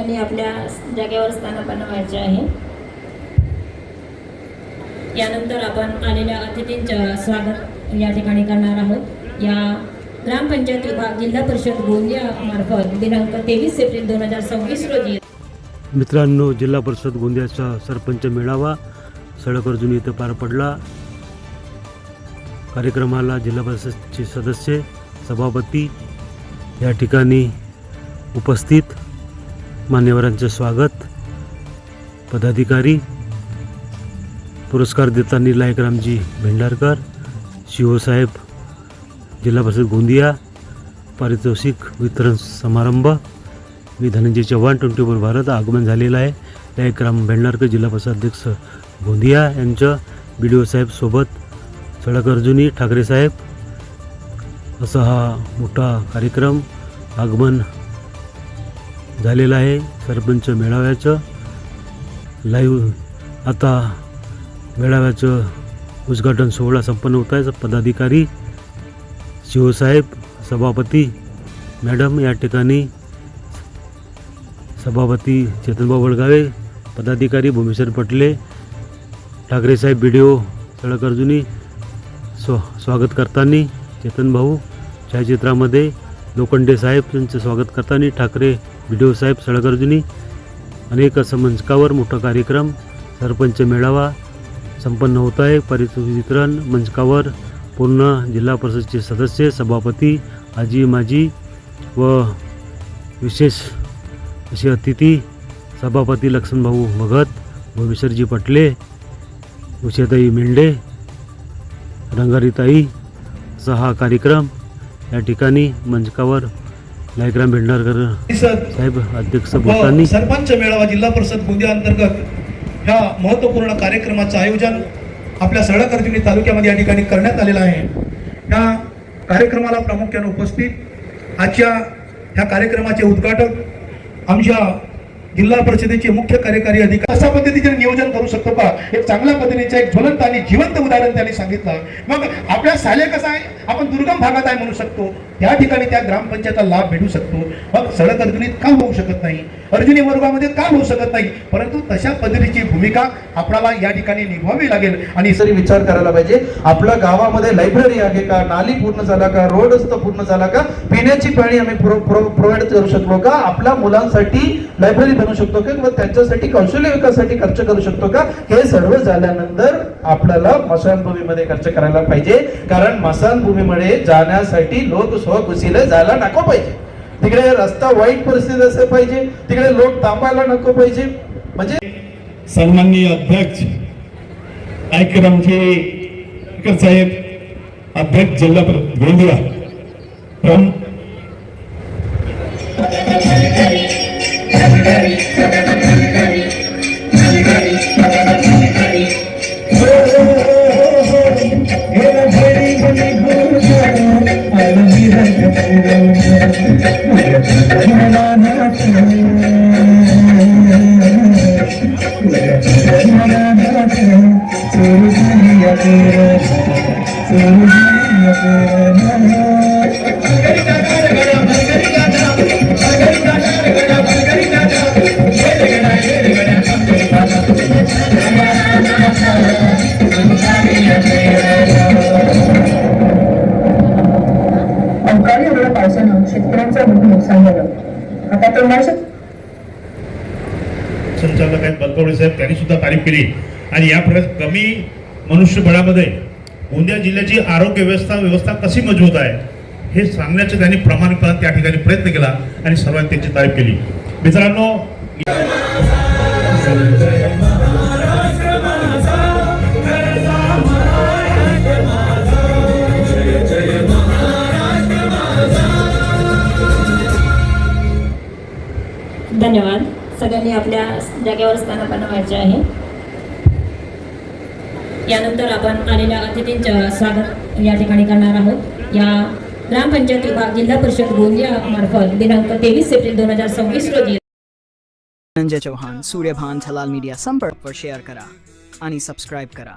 सगळ्यांनी आपल्या जागेवर स्थानापन्न व्हायचे आहे। यानंतर आपण आलेल्या अतिथींचे स्वागत या ठिकाणी करणार आहोत। या ग्रामपंचायत विभाग जिल्हा परिषद गोंदिया मार्फत दिनांक 23 एप्रिल 2026 रोजी मित्रांनो, जिल्हा परिषद गोंदियाचा सरपंच मेळावा सळकर्जुनी येथे पार पडला। कार्यक्रमाला जिल्हा परिषदचे सदस्य, सभापती या ठिकाणी उपस्थित, मान्यवरांचे स्वागत, पदाधिकारी, पुरस्कार देताना लायकरामजी भेंडारकर, शिव साहेब, जिल्हा परिषद गोंदिया, पारितोषिक वितरण समारंभ। मी धनंजय चव्हाण, 24 भारत आगमन झालेला आहे। लायकराम भेंडारकर, जिल्हा परिषद अध्यक्ष गोंदिया यांच्या BDO साहेब सोबत, सळकर्जुनी, ठाकरे साहेब, असा हा मोठा कार्यक्रम आगमन झालेला आहे सरपंच मेळाव्याचं। लाईव्ह आता मेळाव्याचं उद्घाटन सोहळा संपन्न होत आहे। पदाधिकारी, शिवसाहेब, सभापती मॅडम या ठिकाणी, सभापती चेतनभाऊ वळगावे, पदाधिकारी भूमिशर पटले, ठाकरे साहेब, BDO सळकर्जुनी स्वागत करताना, चेतन भाऊ छायाचित्रामध्ये, लोखंडे साहेब यांचे स्वागत करताना, ठाकरे BDO साहेब सळकर्जुनी, अनेक असं मंचकावर मोठा कार्यक्रम सरपंच मेळावा संपन्न होत आहे। पारितोषिक वितरण मंचकावर पूर्ण जिल्हा परिषदचे सदस्य, सभापती, आजी माजी व विशेष असे अतिथी, सभापती लक्ष्मणभाऊ भगत, भूमिशरजी पटले, उषाताई मेंढे, रंगारीताई, असा हा कार्यक्रम या ठिकाणी मंचकावर लायकराम भेंडारकर साहेब अध्यक्ष बोलताना। सरपंच मेळावा जिल्हा परिषद गोंदिया अंतर्गत ह्या महत्त्वपूर्ण कार्यक्रमाचं आयोजन आपल्या सळकर्जुनी तालुक्यामध्ये या ठिकाणी करण्यात आलेलं आहे। ह्या कार्यक्रमाला प्रामुख्याने उपस्थित आजच्या ह्या कार्यक्रमाचे उद्घाटक आमच्या जिल्हा परिषदेचे मुख्य कार्यकारी अधिकारी, अशा पद्धतीचे नियोजन करू शकतो का, एक चांगल्या पद्धतीचे एक ज्वलंत आणि जिवंत उदाहरण त्यांनी सांगितलं। मग आपल्या साले कसं आहे, आपण दुर्गम भागात आहे म्हणू शकतो, त्या ठिकाणी त्या ग्रामपंचायतला लाभ भेटू शकतो। मग सळकर्जुनीत का होऊ शकत नाही, अर्जुनी वर्गामध्ये का होऊ शकत नाही, परंतु तशा पद्धतीची भूमिका आपल्याला या ठिकाणी निभावावी लागेल। आणि सरी विचार करायला पाहिजे, आपल्या गावामध्ये लायब्ररी आहे का, नाली पूर्ण झाला का, रोड रस्ता पूर्ण झाला का, पिण्याची पाणी आम्ही प्रोव्हाइड करू शकलो का, आपल्या मुलांसाठी लायब्ररी बनवू शकतो का, किंवा त्यांच्यासाठी कौशल्य विकासासाठी खर्च करू शकतो का, हे सर्व झाल्यानंतर आपल्याला मशानभूमीमध्ये खर्च करायला पाहिजे। कारण मशानभूमीमध्ये जाण्यासाठी लोक स्वखुशीने जायला नको पाहिजे, तिकडे रस्ता वाईट परिस्थिती असली पाहिजे, तिकडे लोक थांबायला नको पाहिजे। म्हणजे सन्माननीय अध्यक्ष लायकरामजी साहेब, अध्यक्ष जिल्हा गोंदिया, शेतकऱ्यांचं मोठं नुकसान झालं। आता तो संचालक आहेत बलकवडे साहेब, त्यांनी सुद्धा तारीफ केली। आणि या कमी मनुष्यबळामध्ये गोंदिया जिल्ह्याची आरोग्य व्यवस्था कशी मजबूत आहे हे सांगण्याचे त्यांनी प्रामाणिकपणे त्या ठिकाणी प्रयत्न केला आणि सर्वांनी त्यांची तारीफ केली। मित्रांनो, धन्यवाद। सगळ्यांनी आपल्या जागेवर स्थानापन्न व्हायचे आहे। यानंतर आपण आलेल्या अतिथींचे स्वागत या ठिकाणी करणार आहोत। या ग्रामपंचायत विभाग जिल्हा परिषद गोंदिया मार्फत दिनांक 23 एप्रिल 2026 रोजी धनंजय चव्हाण, सूर्यभान, हलाल मीडिया संपर्क पर शेअर करा आणि सबस्क्राइब करा।